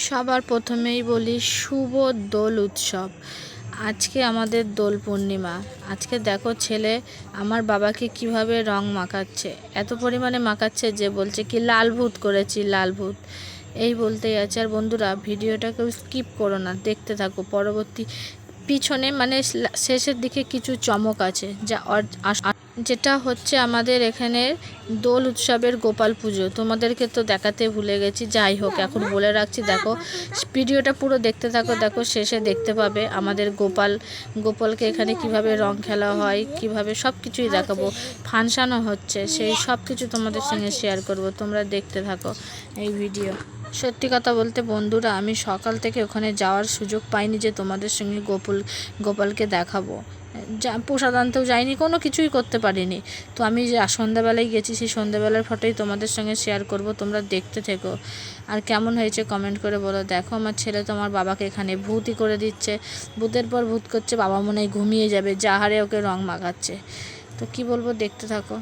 সবার প্রথমেই বলি শুভ দোল উৎসব। আজকে আমাদের দোল পূর্ণিমা। আজকে দেখো ছেলে আমার বাবাকে কিভাবে রং মাখাচ্ছে, এত পরিমাণে মাখাচ্ছে যে বলছে কি লাল ভূত করেছি, লাল ভূত এই বলতেই আছে। আর বন্ধুরা, ভিডিওটাকেও স্কিপ করো না, দেখতে থাকো। পরবর্তী পিছনে মানে শেষের দিকে কিছু চমক আছে যেটা হচ্ছে আমাদের এখানে দোল উৎসবের গোপাল পুজো। তোমাদেরকে তো দেখাতে ভুলে গেছি, যাই হোক এখন বলে রাখছি। দেখো ভিডিওটা পুরো দেখতে থাকো, দেখো শেষে দেখতে পাবে আমাদের গোপালকে এখানে কিভাবে রং খেলা হয়, কিভাবে সব কিছুই দেখাবো। ফাংশানও হচ্ছে, সেই সব কিছু তোমাদের সঙ্গে শেয়ার করব। তোমরা দেখতে থাকো এই ভিডিও। সত্যি কথা বলতে বন্ধুরা, আমি সকাল থেকে ওখানে যাওয়ার সুযোগ পাইনি যে তোমাদের সঙ্গে গোপালকে দেখাবো। প্রসাদ আনতেও যাইনি, কোনো কিছুই করতে পারিনি। তো আমি যে সন্ধ্যাবেলায় গেছি, সেই সন্ধ্যাবেলার ফটোই তোমাদের সঙ্গে শেয়ার করব। তোমরা দেখতে থেকো, আর কেমন হয়েছে কমেন্ট করে বলো। দেখো আমার ছেলে তো আমার বাবাকে এখানে ভূতই করে দিচ্ছে, ভূতের পর ভূত করছে। বাবা মনে হয় ঘুমিয়ে যাবে, যা হারে ওকে রং মাখাচ্ছে। তো কি বলবো, দেখতে থাকো।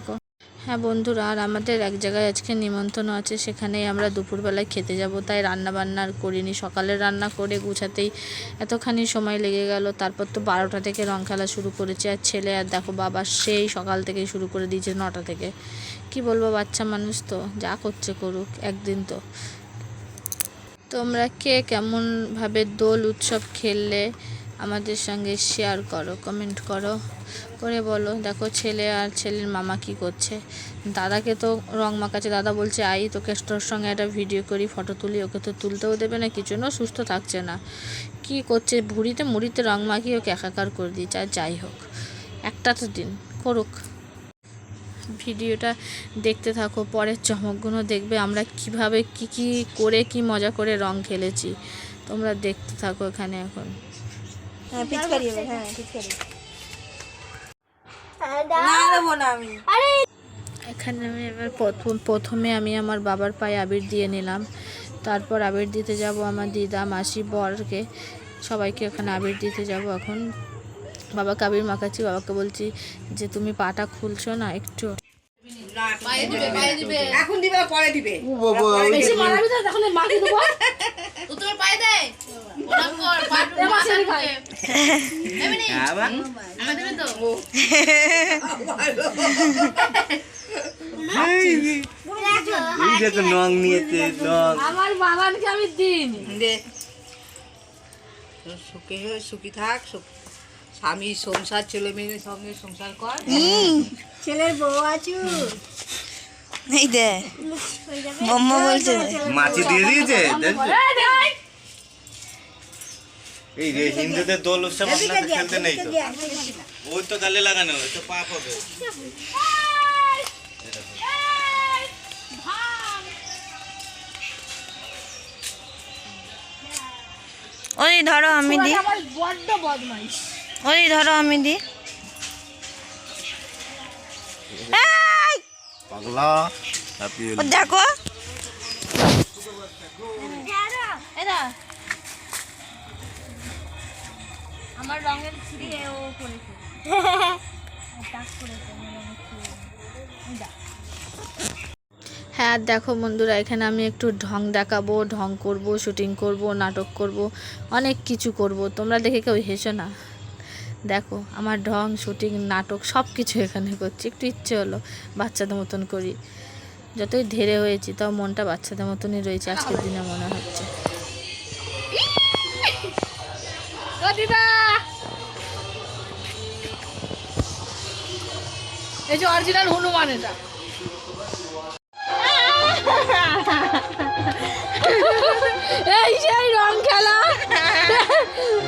হ্যাঁ বন্ধুরা, আর আমাদের এক জায়গায় আজকে নিমন্ত্রণ আছে, সেখানেই আমরা দুপুরবেলায় খেতে যাব। তাই রান্না বান্না আর করিনি, সকালে রান্না করে গুছাতেই এতখানি সময় লেগে গেল। তারপর তো 12টা থেকে রং খেলা শুরু করেছে। আর ছেলে আর দেখো বাবা সেই সকাল থেকেই শুরু করে দিয়েছে 9টা থেকে। কি বলবো, বাচ্চা মানুষ তো যা করছে করুক, একদিন তো। তোমরা কে কেমনভাবে দোল উৎসব খেললে আমাদের সঙ্গে শেয়ার করো, কমেন্ট করে বলো। দেখো ছেলে আর ছেলের মামা কি করছে, দাদাকে তো রং মাখাচ্ছে। দাদা বলছে আই তোকে তোর সঙ্গে একটা ভিডিও করি, ফটো তুলি। ওকে তো তুলতেও দেবে না, কিছু না, সুস্থ থাকছে না। কি করছে, মুড়িতে রং মাখিয়ে ওকে একাকার করে দিচ্ছে। আর যাই হোক, একটা তো দিন করুক। ভিডিওটা দেখতে থাকো, পরের চমকগুলো দেখবে আমরা কিভাবে কি করে কি মজা করে রং খেলেছি। তোমরা দেখতে থাকো এখানে এখন। এখানে আমি এবার প্রথমে আমি আমার বাবার পায়ে আবির দিয়ে নিলাম। তারপর আবির দিতে যাব আমার দিদা, মাসি, বরকে, সবাইকে ওখানে আবির দিতে যাব। এখন বাবাকে আবির মাখাচ্ছি। বাবাকে বলছি যে তুমি পাটা খুলছো না একটু। এখন দিবে পরে দিবে। বেশি মারাবি তো, তখন মাখি দেবো। তো তোমার পায়ে দেয় ওরা কর পাট মাসে খায় এমনি আমাদের তো এই যে তো নং নিয়েছে, নং আমার বাবাকে আমি দিইনি। দে সুখী থাক, স্বামী সংসার, ছেলে মেয়ের সঙ্গে সংসার কর। ছেলের বউ আছু এই দে বম্মা বলছে মাছি দিয়ে দিয়েছে। এই যে হিন্দুদের দোল উৎসব আপনাদের খেলতে নেই তো, ওই তো গালে লাগানো, ওই তো পাপ হবে। ওই ধরো আমি দি, বড্ড বদমাইশ। ওই ধরো আমি দি। পাগলা ও দেখো আমার রঙের ছুরি ও করেছে। হ্যাঁ দেখো বন্ধুরা, এখানে আমি একটু ঢং দেখাবো, ঢং করব, শুটিং করব, নাটক করব, অনেক কিছু করব। তোমরা দেখে কেউ হেসো না। দেখো আমার ঢং, শুটিং, নাটক সব কিছু এখানে করছি। একটু ইচ্ছে হলো বাচ্চাদের মতন করি। যতই ধীরে হয়েছি তাও মনটা বাচ্চাদের মতনই রয়েছে আজকের দিনে মনে হচ্ছে। এই যে অরিজিনাল হনুমান, এটা এই সেই রং খেলা,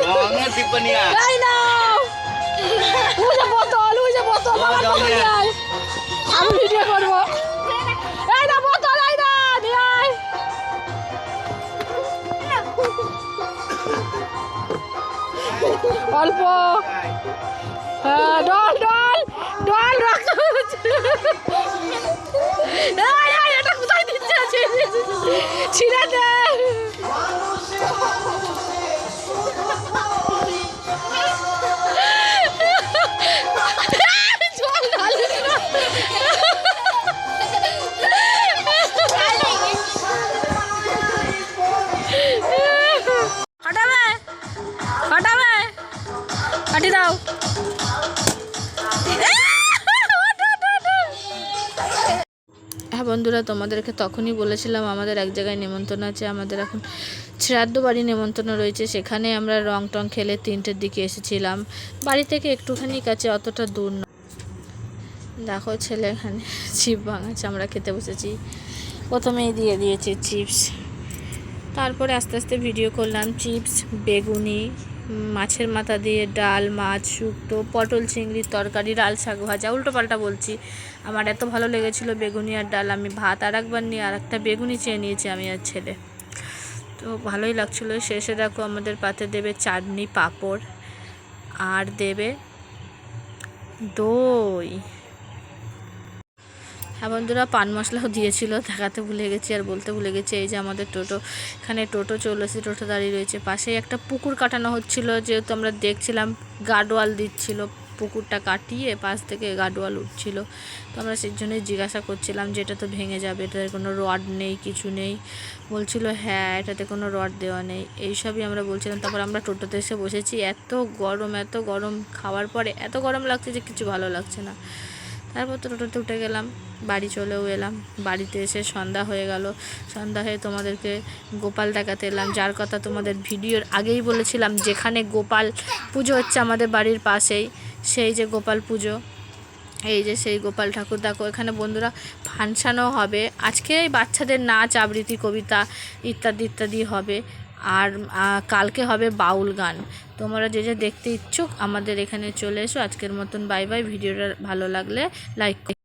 রঙের দীপনিয়া। তাই না? ওই যে বোতল, বাবার বোতল নিয়ে আয়, আমি ভিডিও করবো। এই না বোতল, এই না নিয়ে আয়। অল্প ডল রক্ত এটা কোথায় দিচ্ছে, ছিঁড়ে দে। জল ঢালিস না। বন্ধুরা, তোমাদেরকে তখনই বলেছিলাম আমাদের এক জায়গায় নেমন্তন্ন আছে, আমাদের এখন শ্রাদ্ধ বাড়ি নেমন্তন্ন রয়েছে, সেখানে আমরা রং টং খেলে 3টের দিকে এসেছিলাম। বাড়ি থেকে একটুখানি কাছে, অতটা দূর না। দেখো ছেলে এখানে চিপ ভাঙাচ্ছে, আমরা খেতে বসেছি। প্রথমেই দিয়ে দিয়েছে চিপস, তারপরে আস্তে আস্তে ভিডিও করলাম। চিপস, বেগুনি, মাছের মাথা দিয়ে ডাল, মাছ শুক্তো, পটল চিংড়ির তরকারি, লাল শাক ভাজা। উল্টো পাল্টা বলছি, আমার এত ভালো লেগেছিলো বেগুনি আর ডাল, আমি ভাত আর একবার নিয়ে আর একটা বেগুনি চেয়ে নিয়েছি আমি আর ছেলে। তো ভালোই লাগছিলো। শেষে দেখো আমাদের পাতে দেবে চাটনি, পাঁপড় আর দেবে দই। হ্যাঁ বন্ধুরা, পান মশলাও দিয়েছিল, দেখাতে ভুলে গেছি আর বলতে ভুলে গেছি। এই যে আমাদের টোটো, এখানে টোটো চলেছে, টোটো দাঁড়িয়ে রয়েছে। পাশেই একটা পুকুর কাটানো হচ্ছিল, যেহেতু আমরা দেখছিলাম গার্ডওয়াল দিচ্ছিল, পুকুরটা কাটিয়ে পাশ থেকে গার্ডওয়াল উঠছিল। তো আমরা সেই জন্যই জিজ্ঞাসা করছিলাম যে এটা তো ভেঙে যাবে, এটাতে কোনো রড নেই, কিছু নেই। বলছিল হ্যাঁ এটাতে কোনো রড দেওয়া নেই, এইসবই আমরা বলছিলাম। তারপর আমরা টোটোতে এসে বসেছি। এত গরম, খাওয়ার পরে এত গরম লাগছে যে কিছু ভালো লাগছে না। তারপর তো টোটোতে উঠে গেলাম, বাড়ি চলেও এলাম। বাড়িতে এসে সন্ধ্যা হয়ে গেল। সন্ধ্যা হয়ে তোমাদেরকে গোপাল দেখাতে এলাম, যার কথা তোমাদের ভিডিওর আগেই বলেছিলাম, যেখানে গোপাল পুজো হচ্ছে আমাদের বাড়ির পাশেই, সেই যে গোপাল পুজো, এই যে সেই গোপাল ঠাকুর। দেখো এখানে বন্ধুরা ফাংশানও হবে আজকে, বাচ্চাদের নাচ, আবৃত্তি, কবিতা ইত্যাদি হবে। আর কালকে হবে বাউল গান। তোমরা যে যে দেখতে ইচ্ছুক আমাদের এখানে চলে এসো। আজকের মতন বাই বাই। ভিডিওটা ভালো লাগলে লাইক